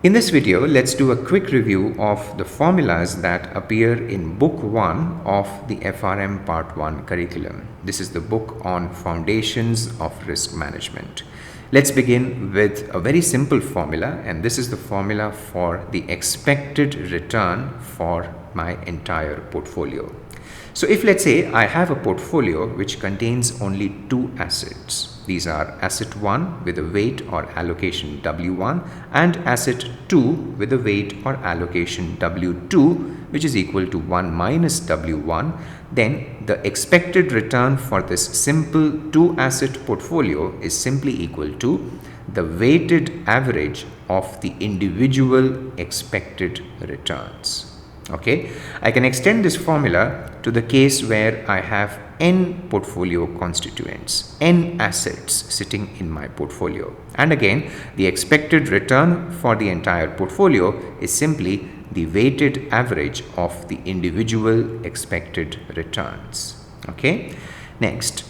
In this video, let's do a quick review of the formulas that appear in Book 1 of the FRM Part 1 curriculum. This is the book on Foundations of Risk Management. Let's begin with a very simple formula, and this is the formula for the expected return for my entire portfolio. So if, let's say, I have a portfolio which contains only two assets. These are asset 1 with a weight or allocation W1 and asset 2 with a weight or allocation W2, which is equal to 1 minus W1. Then the expected return for this simple two asset portfolio is simply equal to the weighted average of the individual expected returns. Okay, I can extend this formula to the case where I have n portfolio constituents, n assets sitting in my portfolio. And again, the expected return for the entire portfolio is simply the weighted average of the individual expected returns. Okay, next,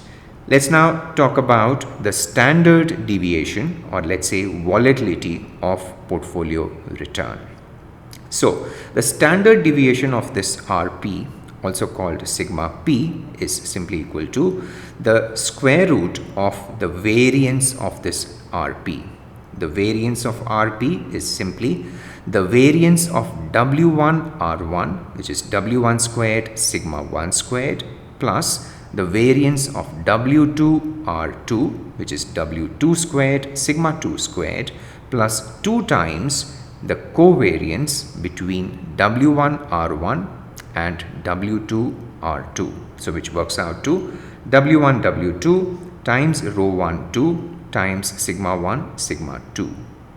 let's now talk about the standard deviation, or let's say volatility of portfolio return. So the standard deviation of this Rp, also called sigma p, is simply equal to the square root of the variance of this Rp. The variance of Rp is simply the variance of W1 R1, which is W1 squared sigma 1 squared, plus the variance of W2 R2, which is W2 squared sigma 2 squared, plus 2 times the covariance between W1 R1 and W2 R2. So which works out to W1 W2 times rho 1 2 times sigma 1 sigma 2.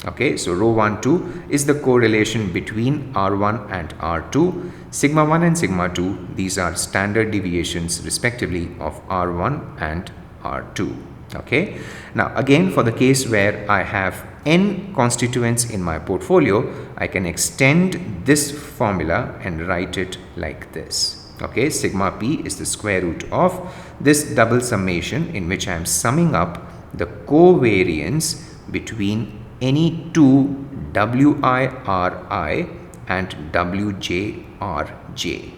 Okay, so rho 1 2 is the correlation between R1 and R2. Sigma 1 and sigma 2, these are standard deviations respectively of R1 and R2. Okay, now again, for the case where I have n constituents in my portfolio, I can extend this formula and write it like this. Okay, sigma p is the square root of this double summation in which I am summing up the covariance between any two WI-RI and WJ-RJ.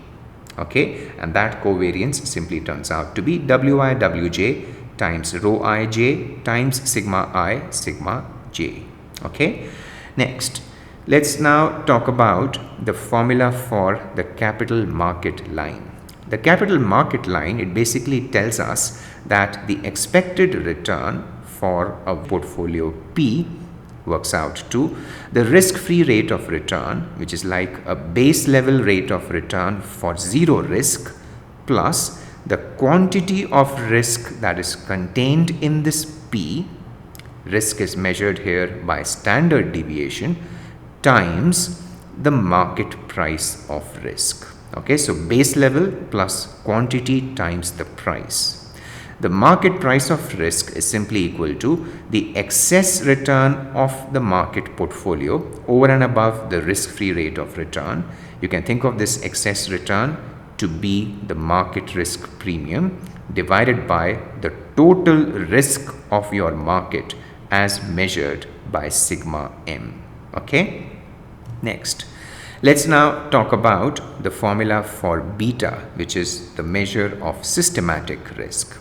Okay, and that covariance simply turns out to be WI-WJ times rho ij times sigma I sigma j. Okay, next, let's now talk about the formula for the capital market line. The capital market line, it basically tells us that the expected return for a portfolio P works out to the risk-free rate of return, which is like a base level rate of return for zero risk, plus the quantity of risk that is contained in this P. Risk is measured here by standard deviation times the market price of risk. Okay, so base level plus quantity times the price. The market price of risk is simply equal to the excess return of the market portfolio over and above the risk-free rate of return. You can think of this excess return to be the market risk premium divided by the total risk of your market as measured by sigma m. Okay, next, let's now talk about the formula for beta, which is the measure of systematic risk.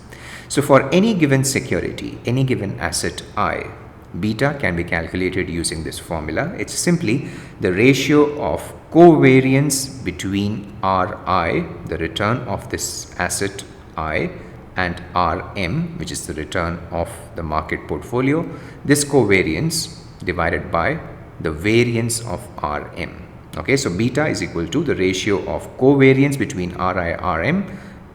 So for any given security, any given asset I, beta can be calculated using this formula. It's simply the ratio of covariance between Ri, the return of this asset I, and Rm, which is the return of the market portfolio. This covariance divided by the variance of Rm. Okay, so beta is equal to the ratio of covariance between Ri, Rm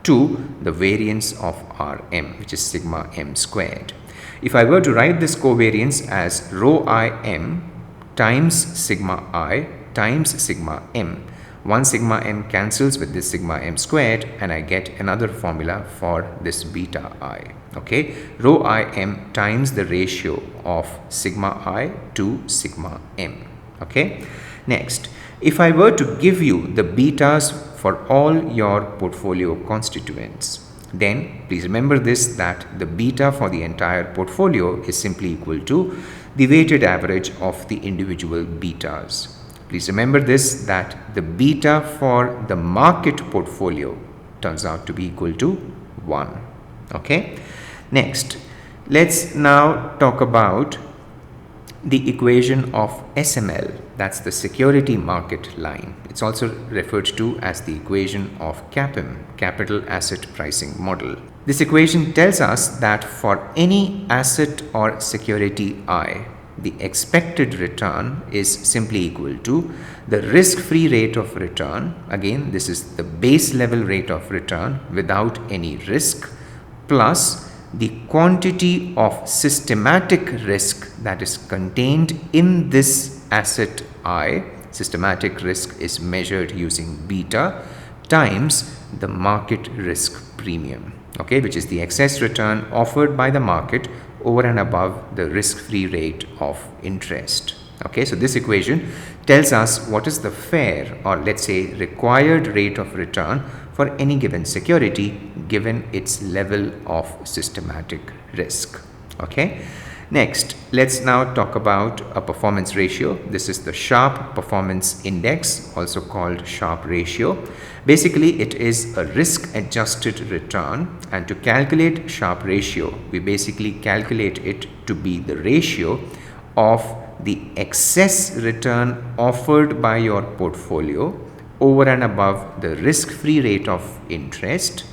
to the variance of Rm, which is sigma m squared. If I were to write this covariance as rho Im times sigma I times sigma m, one sigma m cancels with this sigma m squared and I get another formula for this beta I. Okay, rho Im times the ratio of sigma I to sigma m. Okay, next, if I were to give you the betas for all your portfolio constituents, then please remember this, that the beta for the entire portfolio is simply equal to the weighted average of the individual betas. Please remember this, that the beta for the market portfolio turns out to be equal to 1. Okay. Next, let's now talk about the equation of SML, that's the security market line. It's also referred to as the equation of CAPM, capital asset pricing model. This equation tells us that for any asset or security I, the expected return is simply equal to the risk-free rate of return. Again, this is the base level rate of return without any risk, plus the quantity of systematic risk that is contained in this asset I. Systematic risk is measured using beta times the market risk premium, okay, which is the excess return offered by the market over and above the risk-free rate of interest. Okay, so this equation tells us what is the fair, or let's say required rate of return for any given security given its level of systematic risk. Okay. Next, let's now talk about a performance ratio. This is the Sharpe Performance Index, also called Sharpe ratio. Basically, it is a risk-adjusted return, and to calculate Sharpe ratio, we basically calculate it to be the ratio of the excess return offered by your portfolio over and above the risk-free rate of interest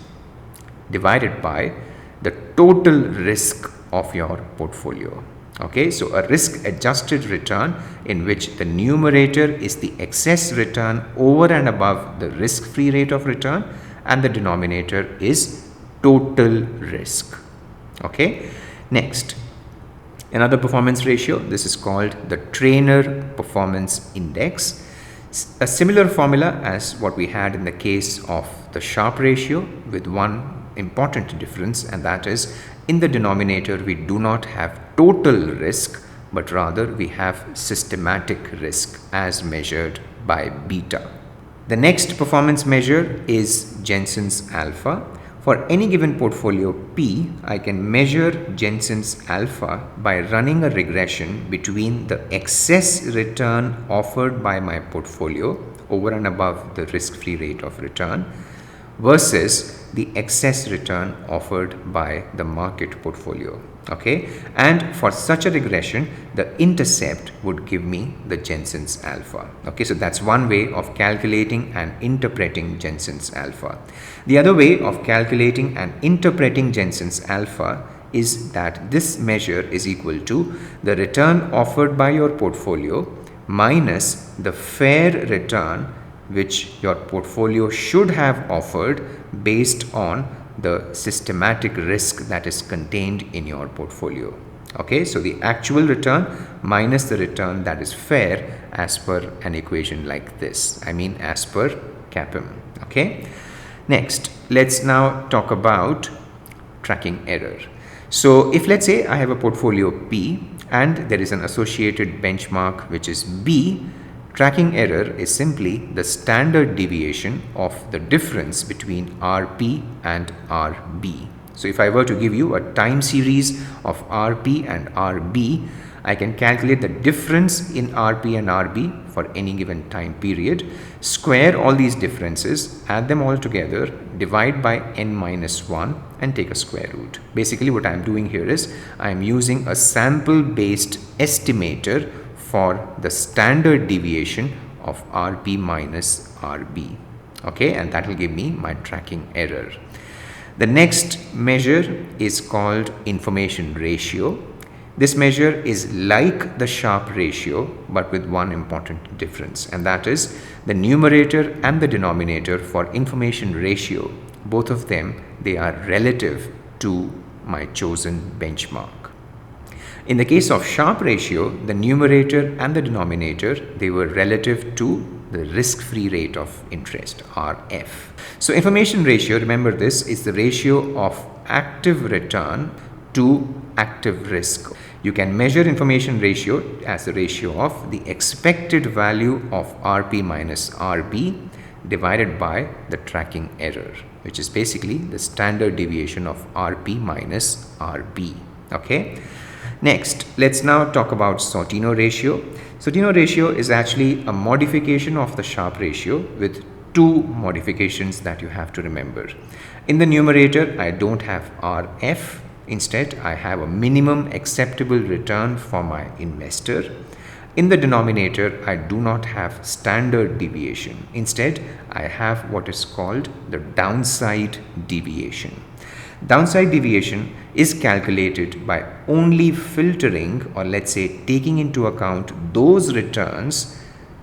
divided by the total risk of your portfolio. Okay, so a risk adjusted return in which the numerator is the excess return over and above the risk free rate of return and the denominator is total risk. Okay, next, another performance ratio. This is called the Trainer Performance Index. A similar formula as what we had in the case of the Sharpe ratio, with one important difference, and that is in the denominator we do not have total risk, but rather we have systematic risk as measured by beta. The next performance measure is Jensen's alpha. For any given portfolio P, I can measure Jensen's alpha by running a regression between the excess return offered by my portfolio over and above the risk-free rate of return versus the excess return offered by the market portfolio. Okay, and for such a regression, the intercept would give me the Jensen's alpha. Okay, so that's one way of calculating and interpreting Jensen's alpha. The other way of calculating and interpreting Jensen's alpha is that this measure is equal to the return offered by your portfolio minus the fair return which your portfolio should have offered based on the systematic risk that is contained in your portfolio. Okay, so the actual return minus the return that is fair as per an equation like this. I mean as per CAPM. Okay. Next, let's now talk about tracking error. So if let's say I have a portfolio P and there is an associated benchmark which is B, tracking error is simply the standard deviation of the difference between RP and RB. So if I were to give you a time series of RP and RB, I can calculate the difference in RP and RB for any given time period, square all these differences, add them all together, divide by n minus 1 and take a square root. Basically what I am doing here is I am using a sample based estimator for the standard deviation of RP minus RB. Okay, and that will give me my tracking error. The next measure is called information ratio. This measure is like the Sharpe ratio but with one important difference, and that is the numerator and the denominator for information ratio, both of them, they are relative to my chosen benchmark. In the case of Sharpe ratio, the numerator and the denominator, they were relative to the risk-free rate of interest, RF. So information ratio, remember this, is the ratio of active return to active risk. You can measure information ratio as the ratio of the expected value of RP minus RB divided by the tracking error, which is basically the standard deviation of RP minus RB. Okay. Next, let's now talk about Sortino ratio. Sortino ratio is actually a modification of the Sharpe ratio with two modifications that you have to remember. In the numerator, I don't have RF. Instead, I have a minimum acceptable return for my investor. In the denominator, I do not have standard deviation. Instead, I have what is called the downside deviation. Downside deviation is calculated by only filtering, or let's say taking into account those returns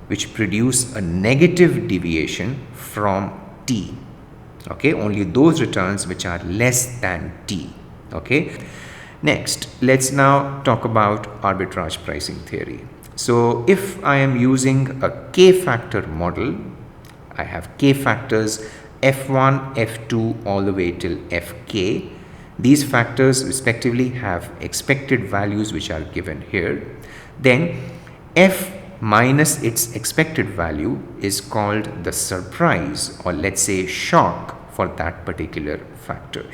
which produce a negative deviation from T. Okay, only those returns which are less than T. Okay. Next, let's now talk about arbitrage pricing theory. So if I am using a K-factor model, I have K factors F1, F2 all the way till Fk. These factors respectively have expected values which are given here. Then F minus its expected value is called the surprise, or let's say shock, for that particular factor.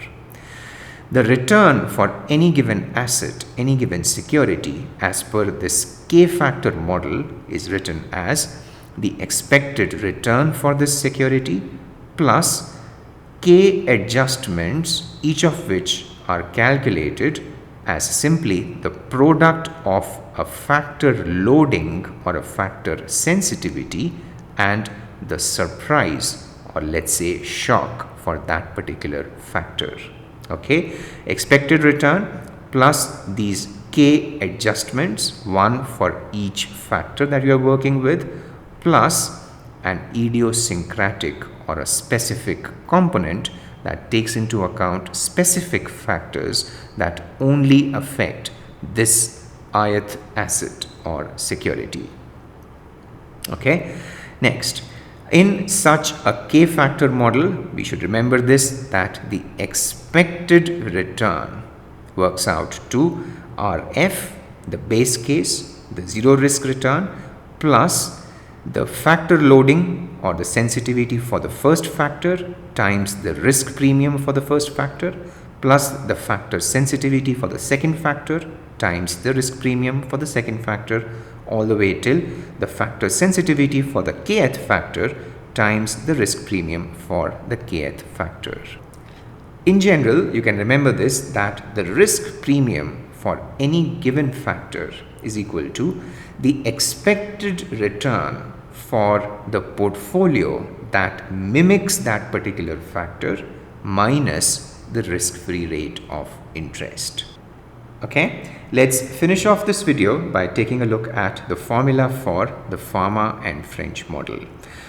The return for any given asset, any given security, as per this K-factor model is written as the expected return for this security plus K adjustments, each of which are calculated as simply the product of a factor loading or a factor sensitivity and the surprise, or let's say shock, for that particular factor. Okay, expected return plus these K adjustments, one for each factor that you are working with, plus an idiosyncratic or a specific component that takes into account specific factors that only affect this ith asset or security. Okay, next, in such a K-factor model, we should remember this, that the expected return works out to RF, the base case, the zero risk return, plus the factor loading or the sensitivity for the first factor times the risk premium for the first factor, plus the factor sensitivity for the second factor times the risk premium for the second factor, all the way till the factor sensitivity for the kth factor times the risk premium for the kth factor. In general, you can remember this, that the risk premium for any given factor is equal to the expected return for the portfolio that mimics that particular factor minus the risk-free rate of interest. Okay, let's finish off this video by taking a look at the formula for the Fama and French model.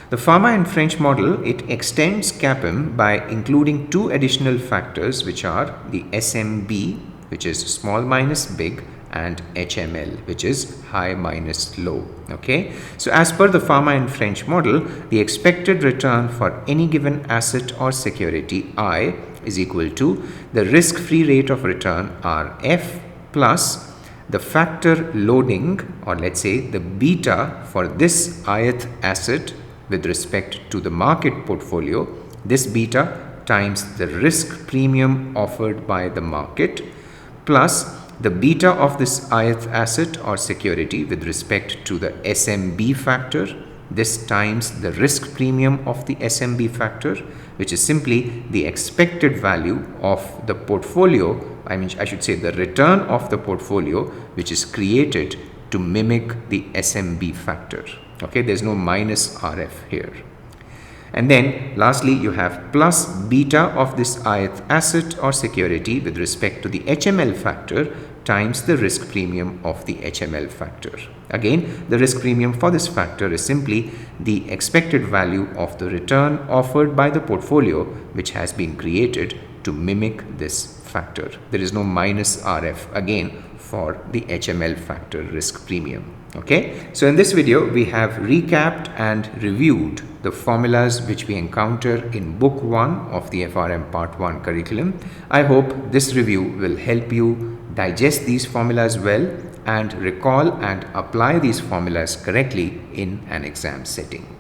The Fama and French model, it extends CAPM by including two additional factors, which are the SMB, which is small minus big, and HML, which is high minus low. Okay, so as per the Fama and French model, the expected return for any given asset or security I is equal to the risk-free rate of return RF plus the factor loading, or let's say the beta for this ith asset with respect to the market portfolio, this beta times the risk premium offered by the market plus the beta of this ith asset or security with respect to the SMB factor, this times the risk premium of the SMB factor, which is simply the expected value of the portfolio, I should say the return of the portfolio which is created to mimic the SMB factor. Okay, there's no minus RF here. And then lastly, you have plus beta of this ith asset or security with respect to the HML factor times the risk premium of the HML factor. Again, the risk premium for this factor is simply the expected value of the return offered by the portfolio which has been created to mimic this factor. There is no minus RF again for the HML factor risk premium. Okay, so in this video we have recapped and reviewed the formulas which we encounter in book 1 of the FRM part 1 curriculum. I hope this review will help you digest these formulas well and recall and apply these formulas correctly in an exam setting.